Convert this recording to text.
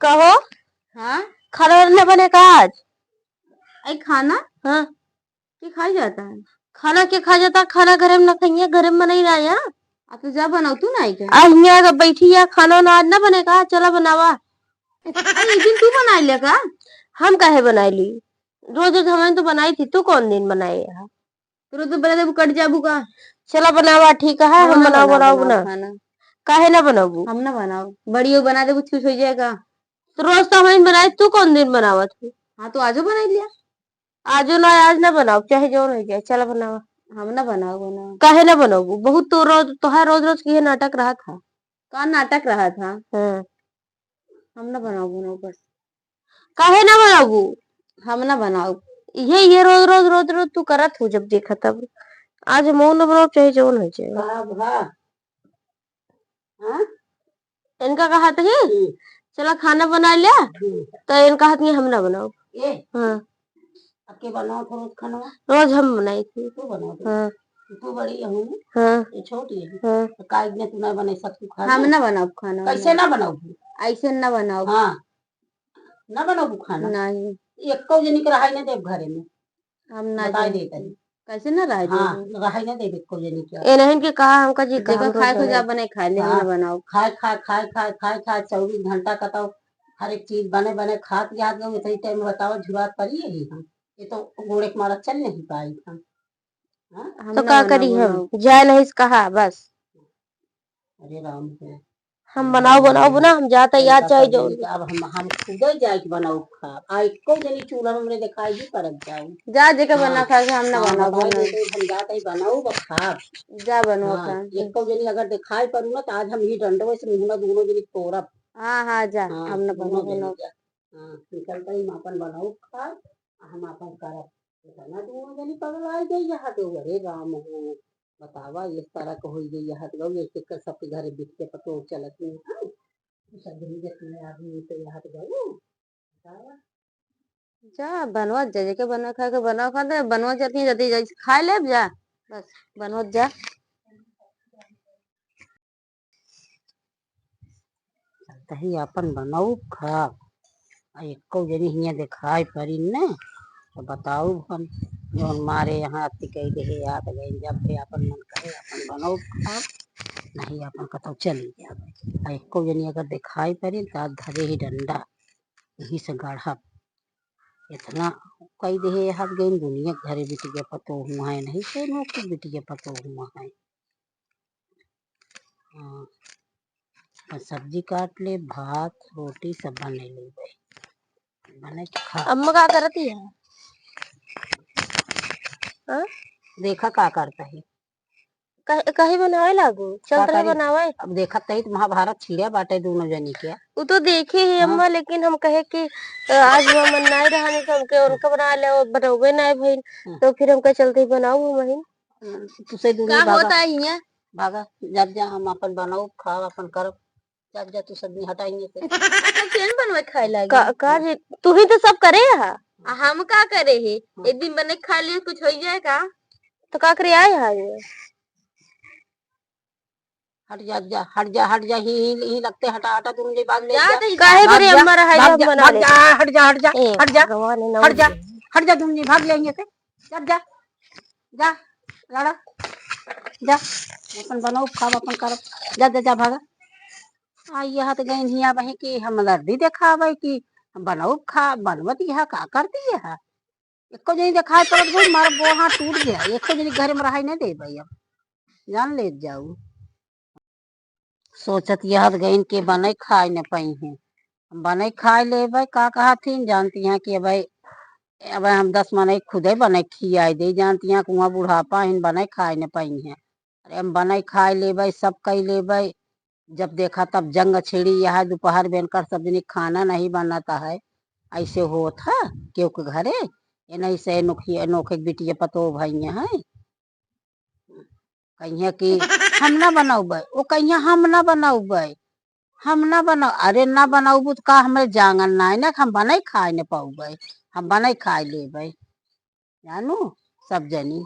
कहो। हाँ खाना न बने का आज? आई खाना हाँ के खाई जाता है। खाना के खा जाता? खाना घर में न खाइए, घर में नहीं रहा यहाँ। अब तो जा बनाओ तू ना आई क्या? आज यहाँ बैठी है, खाना ना आज न बनेगा, चला बनावा। अरे एक दिन तू बना लिया का? हम काहे बनाई ली? रोज रोज हमें तो बनाई थी, तू कौन दिन बनाई है? तो तो बड़ा देबू कट जाबू का। चला बनावा, ठीक है, हम बनाओ बनाओ बना। खाना काहे ना बनाऊ? हम ना बनाओ, बड़ी हो बना दे कुछ खुश हो जाएगा। तो रोज तो हमें बनाए, तू कौन दिन बनावा थी? हाँ तो आजो बना लिया। आज ना, आज ना बनाओ, चाहे जो हो जाए, चला बनावा। हम ना बनाओ। काहे ना बनाऊ? बहुत तो रोज तोहार रोज रोज की नाटक रहा था। कौन नाटक रहा था? हाँ। हम ना बनाओ बस। काहे ना बनाऊ? हम ना बनाओ। ये रोज रोज रोज रोज तू करत हो, जब देखा तब। आज मऊ न बनाओ, चाहे जो हो जाए। इनका कहा था चला खाना बना लिया, तो इनका हाथ में हम ना बनाओ। हाँ अके बनाओ तो रोज खाना। रोज हम बनाई थी। तू बनाओ। हाँ तू बड़ी है। हाँ ये छोटी है। हाँ। तो काहे ने तू ना बना सकती खाना? हम ना बनाओ खाना। कैसे ना बनाओ? ऐसे ना बनाओ। हाँ ना बनाओ खाना। नहीं एको जनी के रहाई ना देव घरे में। हम ना बता देते कैसे ना रह हाँ रहाई ना देव एको जनी के। ये नहीं कि कहा हमका जी जगह खाए को जा बने खाए ले। हम ना बनाओ। खाए 24 घंटा हर एक चीज बने बने खात याद गए इतनी टाइम बताओ जुरात पड़ी है ही हम। ये तो गोड़े के मारा चल नहीं पाई हम। तो क्या करी हम? जाए नहीं कहा बस। अरे राम हम बनाओ बनाओ बना, हम जाता याद चाहे जो। अब हम खुद ही जाए बनाओ खा आ एको जनी चूल्हा में दिखाई भी परत जाओ। जा जगह बना खा के हम ना बनाओ बना। हम जाते ही बनाओ खा जा बनो खा। एको जनी अगर दिखाई परू ना तो आज हम ही डंडो से मुंह दोनों जनी तोड़ब। हाँ जा हम ना बनाओ बनाओ। हां निकलता ही अपन बनाओ खा हम अपन करब। इतना दोनों जनी पगलाई गई यहाँ तो। अरे राम हो बतावा इस तरह को हो गई यहाँ तो ये के सबके घरे बिक के पतो चलत नहीं है। सब जगह में आदमी तो यहाँ तो गयो बतावा। जा बनवा जा के बना खा के बना खा दे बनवा जल्दी जल्दी जा खा ले जा बस बनवा जा। तही अपन बनाऊ खा एको जनी हियाँ दिखाई पड़ी ने तो बताऊ हम जो हमारे यहाँ अति कही दे याद गई जब भी अपन मन करे अपन बनाओ खा नहीं अपन कतो चली जाए। एको जनी अगर दिखाई पड़ी तो धरे ही डंडा यही से गढ़ा इतना कई दे हाथ गई दुनिया घरे बिटिया पतो हुआ है नहीं से नो कुछ बिटिया पतो हुआ है। हाँ सब्जी काट ले भात रोटी सब बने ले बने खा। अम्मा क्या करती है? हाँ? देखा का करता है कहीं बनावे लागू चल रहे बनावे। अब देखा तही तो महाभारत छिड़िया बाटे दोनों जनी के। वो तो देखे ही अम्मा, लेकिन हम कहे कि आज वो मन नहीं रहा नहीं तो हमके उनका बना ले और बनोगे नहीं भाई। तो फिर हमका चलते ही बनाओ वही। तुसे दुनिया क्या होता है ये भागा जब जा हम अपन बनाओ खा अपन कर जब जा तू सब्जी हटाएंगे से केन बनवे खाए लागे का तू ही तो सब करे है। हम का करे ही एक दिन बने खा लिए कुछ हो जाएगा तो का करे आए है। हट जा ही लगते हटा हटा तुम जे बाग ले जा काहे करे अम्मा रहा है हम बना ले। हट जा तुम जी भाग लेंगे से जा जा जा लड़ा जा अपन बनाओ खाओ अपन कर जा जा जा भागा। आ यहाँ तो गई हिया बही कि हम लर्दी देखावे कि बनाओ खा बनवत यहाँ का करती है एको जनी दिखाई पड़त गई मार गोहा टूट गया एको जनी घर में रहाई नहीं दे भाई अब जान ले जाऊ सोचत यह गईन के बने खाए न पाई है बने खाए ले भाई का कहा थी जानती हैं कि भाई अब हम 10 मने खुदे बने खियाई दे जानती हैं कुआं बुढ़ापा इन बने खाए न पाई है। अरे हम बने खाए ले भाई सब कही ले भाई जब देखा तब जंग छिड़ी यह दोपहर बनकर सब दिन खाना नहीं बनाता है ऐसे होता क्यों घरे ये नहीं से अनोखे बिटिया पतो भाई है कहिए कि हम ना बनाऊबे वो कहिए हम ना बनाऊबे हम ना बनाओ अरे ना बनाऊबू तो का हमें जांगन ना ना हम बने खाए न पाऊबे हम बने खाए लेबे जानू सब जनी।